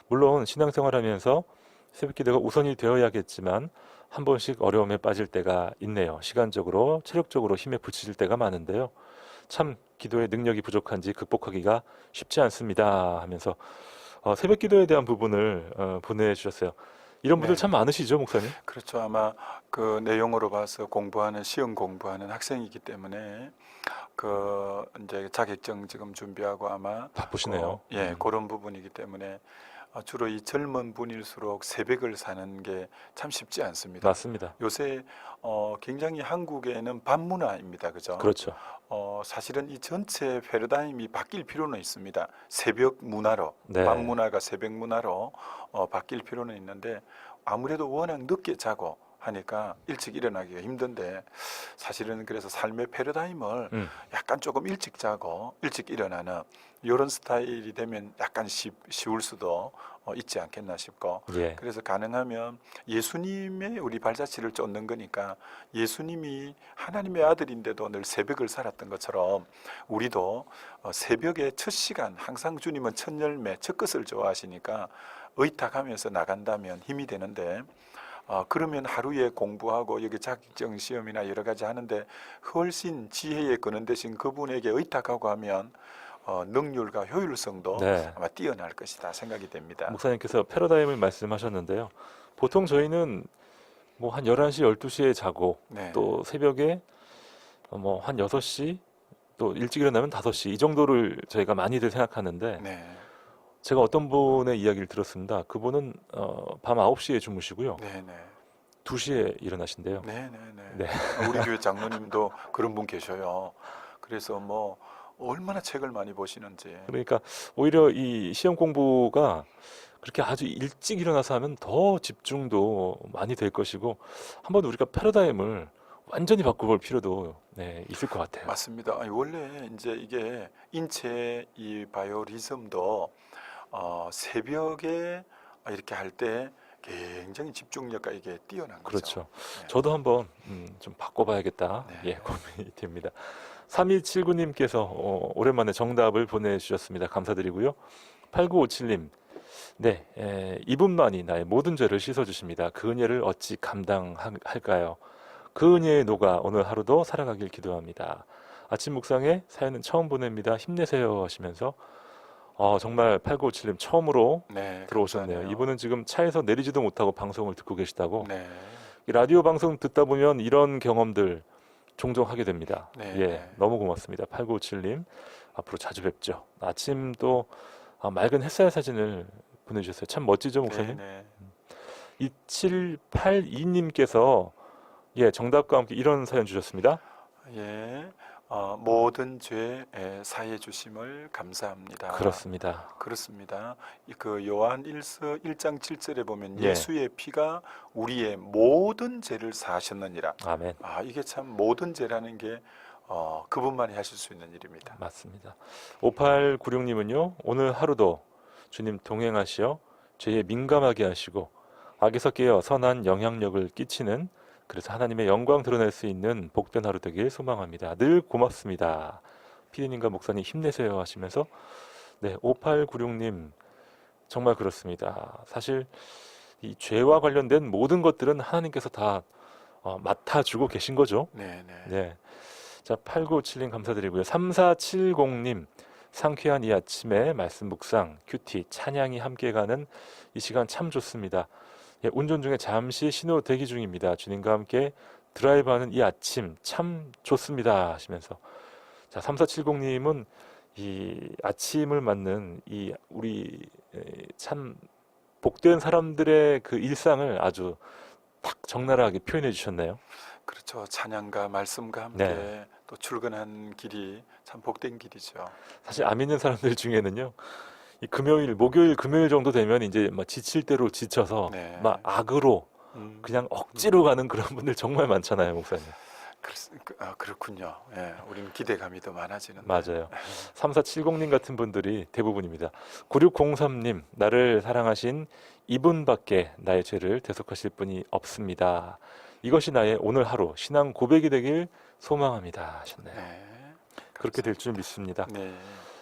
물론 신앙생활하면서 새벽 기도가 우선이 되어야겠지만 한 번씩 어려움에 빠질 때가 있네요. 시간적으로, 체력적으로 힘에 부딪힐 때가 많은데요. 참 기도의 능력이 부족한지 극복하기가 쉽지 않습니다 하면서 새벽 기도에 대한 부분을 보내주셨어요. 이런 분들 네. 참 많으시죠, 목사님? 그렇죠. 아마 그 내용으로 봐서 시험 공부하는 학생이기 때문에 그 이제 자격증 지금 준비하고 아마 바쁘시네요. 그런 부분이기 때문에 주로 이 젊은 분일수록 새벽을 사는 게 참 쉽지 않습니다. 맞습니다. 요새 굉장히 한국에는 밤 문화입니다. 그죠? 그렇죠. 사실은 이 전체 패러다임이 바뀔 필요는 있습니다. 새벽 문화로, 네. 밤 문화가 새벽 문화로 바뀔 필요는 있는데 아무래도 워낙 늦게 자고 하니까 일찍 일어나기가 힘든데 사실은 그래서 삶의 패러다임을 약간 조금 일찍 자고 일찍 일어나는 이런 스타일이 되면 약간 쉬울 수도 있지 않겠나 싶고 예. 그래서 가능하면 예수님의 우리 발자취를 쫓는 거니까 예수님이 하나님의 아들인데도 늘 새벽을 살았던 것처럼 우리도 새벽에 첫 시간 항상 주님은 첫 열매 첫 것을 좋아하시니까 의탁하면서 나간다면 힘이 되는데 그러면 하루에 공부하고 여기 자격증 시험이나 여러 가지 하는데 훨씬 지혜에 거는 대신 그분에게 의탁하고 하면 능률과 효율성도 네. 아마 뛰어날 것이다 생각이 됩니다. 목사님께서 패러다임을 말씀하셨는데요. 보통 저희는 뭐 한 11시, 12시에 자고 네. 또 새벽에 뭐 한 6시 또 일찍 일어나면 5시 이 정도를 저희가 많이들 생각하는데 네. 제가 어떤 분의 이야기를 들었습니다. 그분은 밤 9시에 주무시고요. 네, 네. 2시에 일어나신대요. 네, 네, 네. 네. 우리 교회 장로님도 그런 분 계셔요. 그래서 뭐 얼마나 책을 많이 보시는지. 그러니까 오히려 이 시험 공부가 그렇게 아주 일찍 일어나서 하면 더 집중도 많이 될 것이고 한번 우리가 패러다임을 완전히 바꿔볼 필요도 있을 것 같아요. 맞습니다. 아니, 원래 이제 이게 인체 이 바이오리즘도 새벽에 이렇게 할 때 굉장히 집중력과 이게 뛰어난 거죠. 그렇죠. 네. 저도 한번 좀 바꿔봐야겠다. 네. 고민이 됩니다. 3279님께서 오랜만에 정답을 보내주셨습니다. 감사드리고요. 8957님, 네, 이분만이 나의 모든 죄를 씻어주십니다. 그 은혜를 어찌 감당할까요? 그 은혜에 녹아 오늘 하루도 살아가길 기도합니다. 아침 묵상에 사연은 처음 보냅니다. 힘내세요 하시면서 정말 8957님 처음으로 네, 들어오셨네요. 감사하네요. 이분은 지금 차에서 내리지도 못하고 방송을 듣고 계시다고. 네, 이 라디오 방송 듣다 보면 이런 경험들 종종 하게 됩니다. 네, 예, 네. 너무 고맙습니다. 8957님 앞으로 자주 뵙죠. 아침도 맑은 햇살 사진을 보내주셨어요. 참 멋지죠, 목사님? 네, 2782님께서 정답과 함께 이런 사연 주셨습니다. 네. 모든 죄 사해 주심을 감사합니다. 그렇습니다. 그렇습니다. 그 요한 1장 7절에 보면 예. 예수의 피가 우리의 모든 죄를 사하셨느니라. 아멘. 이게 참 모든 죄라는 게 그분만이 하실 수 있는 일입니다. 맞습니다. 5896님은요, 오늘 하루도 주님 동행하시어 죄에 민감하게 하시고 악에서 깨어 선한 영향력을 끼치는 그래서 하나님의 영광 드러낼 수 있는 복된 하루 되길 소망합니다. 늘 고맙습니다. 피디님과 목사님 힘내세요 하시면서 5896님 정말 그렇습니다. 사실 이 죄와 관련된 모든 것들은 하나님께서 다 맡아주고 계신 거죠. 네, 네. 네. 자, 8957님 감사드리고요. 3470님, 상쾌한 이 아침에 말씀 묵상, 큐티, 찬양이 함께 가는 이 시간 참 좋습니다. 예, 운전 중에 잠시 신호 대기 중입니다. 주님과 함께 드라이브하는 이 아침 참 좋습니다 하시면서, 자, 3470님은 이 아침을 맞는 이 우리 참 복된 사람들의 그 일상을 아주 딱 적나라하게 표현해 주셨네요. 그렇죠. 찬양과 말씀과 함께 네. 또 출근한 길이 참 복된 길이죠. 사실 안 믿는 사람들 중에는요, 이 금요일, 목요일, 금요일 정도 되면 이제 막 지칠 대로 지쳐서 네. 막 악으로 음, 그냥 억지로 가는 그런 분들 정말 많잖아요, 목사님. 그렇군요. 예, 우리는 기대감이 더 많아지는. 맞아요. 3470님 같은 분들이 대부분입니다. 9603님, 나를 사랑하신 이분밖에 나의 죄를 대속하실 분이 없습니다. 이것이 나의 오늘 하루 신앙 고백이 되길 소망합니다 하셨네요. 네. 그렇게 될 줄 믿습니다. 네.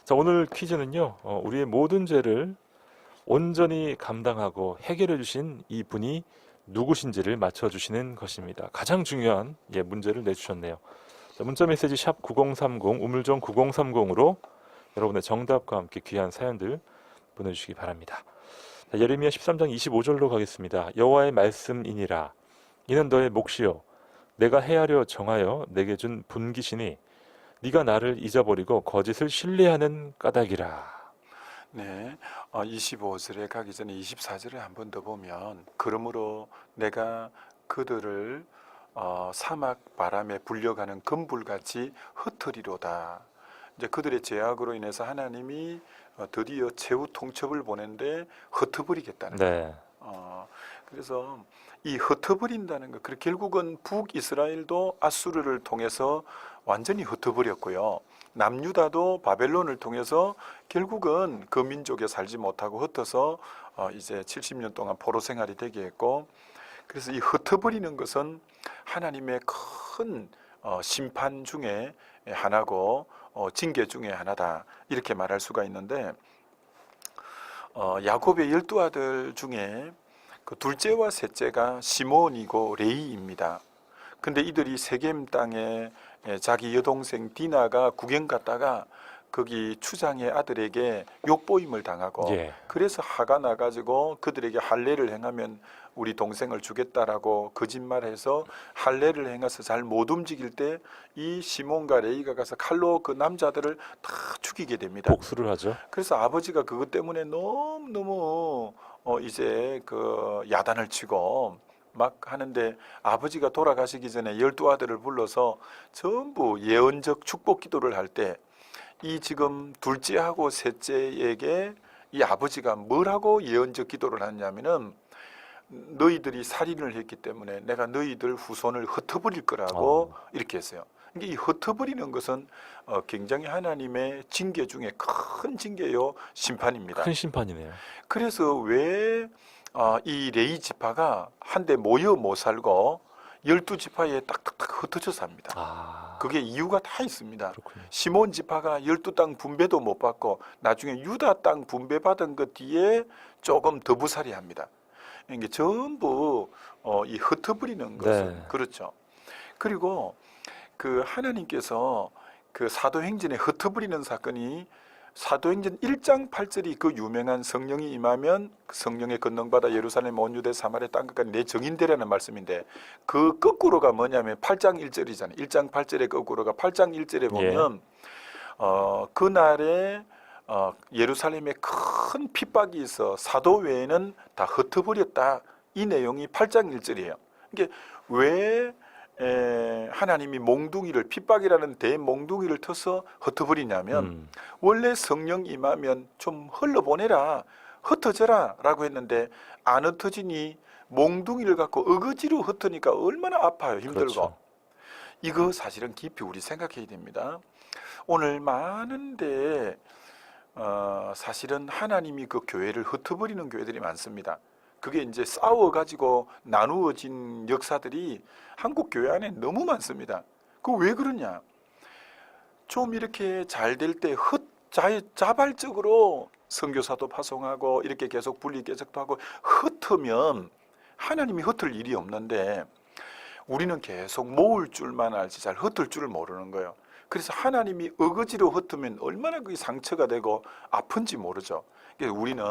자, 오늘 퀴즈는요, 우리의 모든 죄를 온전히 감당하고 해결해 주신 이 분이 누구신지를 맞춰주시는 것입니다. 가장 중요한 문제를 내주셨네요. 자, 문자메시지 샵 9030, 우물정 9030으로 여러분의 정답과 함께 귀한 사연들 보내주시기 바랍니다. 자, 예레미야 13장 25절로 가겠습니다. 여호와의 말씀이니라. 이는 너의 몫이요 내가 헤아려 정하여 내게 준 분기시니 네가 나를 잊어버리고 거짓을 신뢰하는 까닭이라. 네, 25절에 가기 전에 24절에 한 번 더 보면, 그러므로 내가 그들을 사막 바람에 불려가는 금불같이 흩으리로다. 이제 그들의 죄악으로 인해서 하나님이 드디어 최후 통첩을 보낸데 흩어버리겠다는 거예요. 네. 그래서 이 흩어버린다는 것, 그리고 결국은 북이스라엘도 아수르를 통해서 완전히 흩어버렸고요. 남유다도 바벨론을 통해서 결국은 그 민족에 살지 못하고 흩어서 이제 70년 동안 포로 생활이 되게 했고, 그래서 이 흩어버리는 것은 하나님의 큰 심판 중에 하나고 징계 중에 하나다, 이렇게 말할 수가 있는데, 야곱의 12아들 중에 그 둘째와 셋째가 시몬이고 레이입니다. 근데 이들이 세겜 땅에 자기 여동생 디나가 구경 갔다가 거기 추장의 아들에게 욕보임을 당하고, 예. 그래서 화가 나가지고 그들에게 할례를 행하면 우리 동생을 주겠다라고 거짓말해서 할례를 행해서 잘 못 움직일 때 이 시몬과 레이가 가서 칼로 그 남자들을 다 죽이게 됩니다. 복수를 하죠. 그래서 아버지가 그것 때문에 너무너무 이제 그 야단을 치고 막 하는데, 아버지가 돌아가시기 전에 12아들을 불러서 전부 예언적 축복 기도를 할 때, 이 지금 둘째하고 셋째에게 이 아버지가 뭐라고 예언적 기도를 하냐면은, 너희들이 살인을 했기 때문에 내가 너희들 후손을 흩어버릴 거라고 이렇게 했어요. 이 흩어버리는 것은 굉장히 하나님의 징계 중에 큰 징계요, 심판입니다. 큰 심판이네요. 그래서 왜 이 레이 지파가 한데 모여 못 살고 12지파에 딱딱딱 흩어져 삽니다. 그게 이유가 다 있습니다. 그렇군요. 시몬 지파가 12땅 분배도 못 받고 나중에 유다 땅 분배받은 것 뒤에 조금 더 부살이합니다. 이게 전부 이 흩어버리는 것은 네. 그렇죠. 그리고 그 하나님께서 그 사도행전에 흩어버리는 사건이, 사도행전 1장 8절이 그 유명한 성령이 임하면 성령의 권능받아 예루살렘 온 유대 사마리아 땅끝까지 내 증인되라는 말씀인데, 그 거꾸로가 뭐냐면 8장 1절이잖아요. 1장 8절의 거꾸로가 8장 1절에 보면 그날에 예루살렘에 큰 핍박이 있어 사도 외에는 다 흩어버렸다, 이 내용이 8장 1절이에요. 이게 왜 하나님이 몽둥이를, 핍박이라는 대몽둥이를 터서 흩어버리냐면, 원래 성령 임하면 좀 흘러보내라, 흩어져라 라고 했는데 안 흩어지니 몽둥이를 갖고 어거지로 흩으니까 얼마나 아파요, 힘들고. 그렇죠. 이거 사실은 깊이 우리 생각해야 됩니다. 오늘 많은데 사실은 하나님이 그 교회를 흩어버리는 교회들이 많습니다. 그게 이제 싸워가지고 나누어진 역사들이 한국 교회 안에 너무 많습니다. 그 왜 그러냐? 좀 이렇게 잘 될 때 자발적으로 선교사도 파송하고 이렇게 계속 분리개척도 하고 흩으면 하나님이 흩을 일이 없는데 우리는 계속 모을 줄만 알지 잘 흩을 줄을 모르는 거예요. 그래서 하나님이 어거지로 흩으면 얼마나 그게 상처가 되고 아픈지 모르죠. 그래서 우리는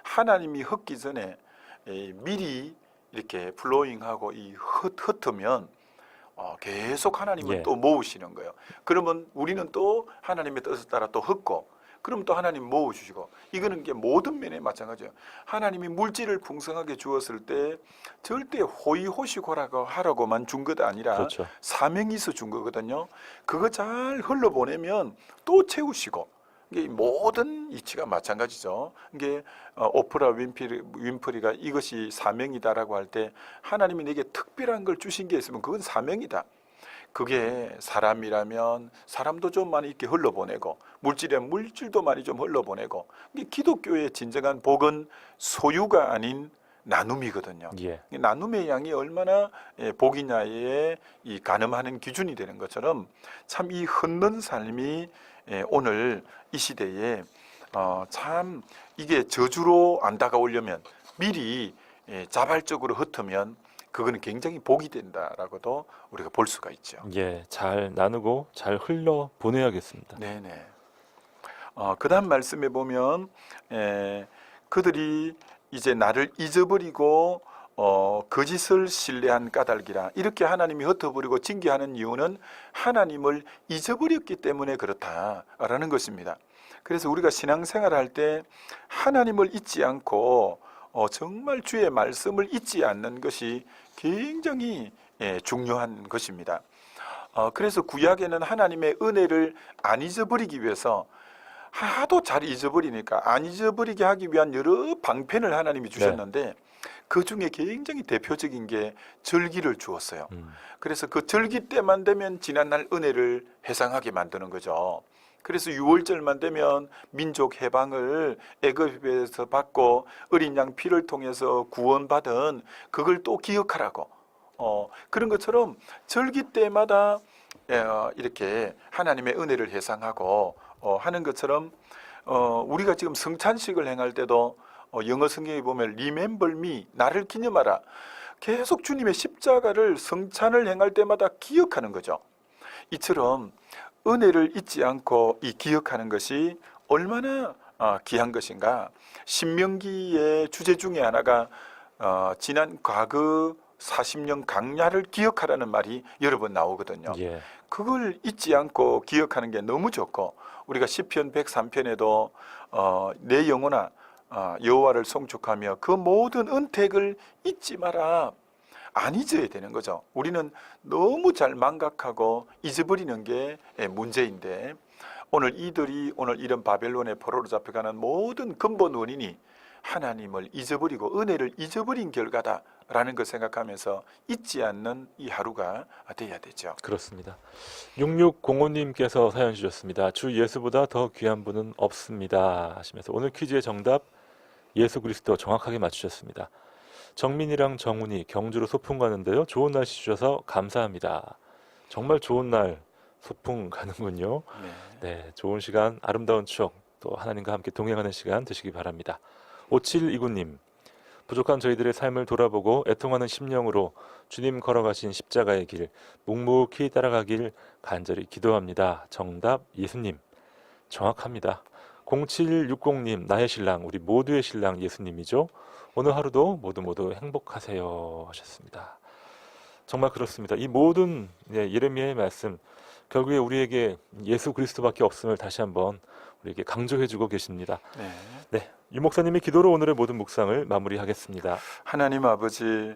하나님이 흩기 전에 미리 이렇게 플로잉하고 흩으면 계속 하나님은 예. 또 모으시는 거예요. 그러면 우리는 또 하나님의 뜻에 따라 또 흩고, 그럼 또 하나님 모으주시고, 이거는 게 모든 면에 마찬가지예요. 하나님이 물질을 풍성하게 주었을 때 절대 호의호식하라고 하라고만 준 것 아니라 그렇죠. 사명이 있어 준 거거든요. 그거 잘 흘러보내면 또 채우시고, 이게 모든 이치가 마찬가지죠. 이게 오프라 윈프리가 이것이 사명이다라고 할 때 하나님이 내게 특별한 걸 주신 게 있으면 그건 사명이다. 그게 사람이라면 사람도 좀 많이 이렇게 흘러보내고, 물질이라면 물질도 많이 좀 흘러보내고, 이게 기독교의 진정한 복은 소유가 아닌 나눔이거든요. 예. 나눔의 양이 얼마나 복이냐에 이 가늠하는 기준이 되는 것처럼 참 이 흩는 삶이 오늘 이 시대에 참 이게 저주로 안 다가오려면 미리 자발적으로 흩으면 그거는 굉장히 복이 된다라고도 우리가 볼 수가 있죠. 예, 잘 나누고 잘 흘러 보내야겠습니다. 네네. 그다음 말씀에 보면 그들이 이제 나를 잊어버리고 거짓을 신뢰한 까닭이라, 이렇게 하나님이 흩어버리고 징계하는 이유는 하나님을 잊어버렸기 때문에 그렇다라는 것입니다. 그래서 우리가 신앙생활할 때 하나님을 잊지 않고 정말 주의 말씀을 잊지 않는 것이 굉장히 중요한 것입니다. 그래서 구약에는 하나님의 은혜를 안 잊어버리기 위해서, 하도 잘 잊어버리니까 안 잊어버리게 하기 위한 여러 방편을 하나님이 주셨는데 그 중에 굉장히 대표적인 게 절기를 주었어요. 그래서 그 절기 때만 되면 지난날 은혜를 회상하게 만드는 거죠. 그래서 6월절만 되면 민족 해방을 애굽에서 받고 어린 양 피를 통해서 구원받은 그걸 또 기억하라고, 그런 것처럼 절기 때마다 이렇게 하나님의 은혜를 회상하고 하는 것처럼 우리가 지금 성찬식을 행할 때도 영어 성경에 보면 Remember me, 나를 기념하라, 계속 주님의 십자가를 성찬을 행할 때마다 기억하는 거죠. 이처럼 은혜를 잊지 않고 이 기억하는 것이 얼마나 귀한 것인가. 신명기의 주제 중에 하나가 지난 과거 40년 강야를 기억하라는 말이 여러 번 나오거든요. 예. 그걸 잊지 않고 기억하는 게 너무 좋고, 우리가 시편 103편에도 내 영혼아 여호와를 송축하며 그 모든 은택을 잊지 마라, 안 잊어야 되는 거죠. 우리는 너무 잘 망각하고 잊어버리는 게 문제인데, 오늘 이런 바벨론의 포로로 잡혀가는 모든 근본 원인이 하나님을 잊어버리고 은혜를 잊어버린 결과다라는 걸 생각하면서 잊지 않는 이 하루가 돼야 되죠. 그렇습니다. 6605님께서 사연 주셨습니다. 주 예수보다 더 귀한 분은 없습니다 하시면서 오늘 퀴즈의 정답 예수 그리스도 정확하게 맞추셨습니다. 정민이랑 정훈이 경주로 소풍 가는데요. 좋은 날씨 주셔서 감사합니다. 정말 좋은 날 소풍 가는군요. 네, 좋은 시간, 아름다운 추억, 또 하나님과 함께 동행하는 시간 되시기 바랍니다. 5729님, 부족한 저희들의 삶을 돌아보고 애통하는 심령으로 주님 걸어가신 십자가의 길 묵묵히 따라가길 간절히 기도합니다. 정답 예수님. 정확합니다. 0760님, 나의 신랑, 우리 모두의 신랑 예수님이죠. 오늘 하루도 모두 행복하세요 하셨습니다. 정말 그렇습니다. 이 모든 예레미야의 말씀, 결국에 우리에게 예수 그리스도밖에 없음을 다시 한번 우리에게 강조해주고 계십니다. 네, 유 목사님의 기도로 오늘의 모든 묵상을 마무리하겠습니다. 하나님 아버지,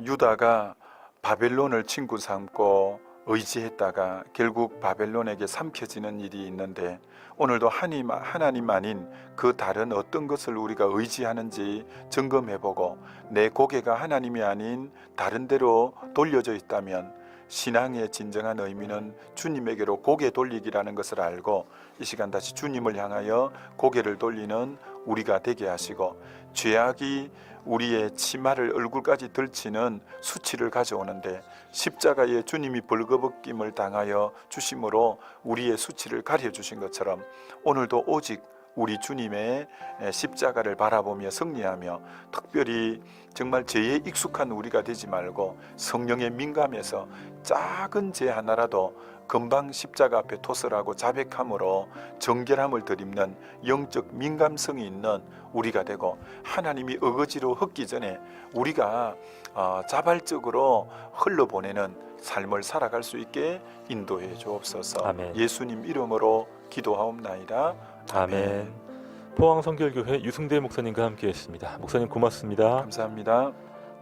유다가 바벨론을 친구 삼고 의지했다가 결국 바벨론에게 삼켜지는 일이 있는데, 오늘도 하나님 아닌 그 다른 어떤 것을 우리가 의지하는지 점검해보고 내 고개가 하나님이 아닌 다른 데로 돌려져 있다면 신앙의 진정한 의미는 주님에게로 고개 돌리기라는 것을 알고 이 시간 다시 주님을 향하여 고개를 돌리는 우리가 되게 하시고, 죄악이 우리의 치마를 얼굴까지 들치는 수치를 가져오는데 십자가에 주님이 벌거벗김을 당하여 주심으로 우리의 수치를 가려주신 것처럼 오늘도 오직 우리 주님의 십자가를 바라보며 승리하며 특별히 정말 죄에 익숙한 우리가 되지 말고 성령에 민감해서 작은 죄 하나라도 금방 십자가 앞에 토설하고 자백함으로 정결함을 드립는 영적 민감성이 있는 우리가 되고 하나님이 어거지로 흙기 전에 우리가 자발적으로 흘러보내는 삶을 살아갈 수 있게 인도해 주옵소서. 아멘. 예수님 이름으로 기도하옵나이다. 아멘. 포항 성결교회 유승대 목사님과 함께했습니다. 목사님 고맙습니다. 감사합니다.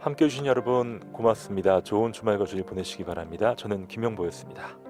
함께해 주신 여러분 고맙습니다. 좋은 주말과 주일 보내시기 바랍니다. 저는 김영보였습니다.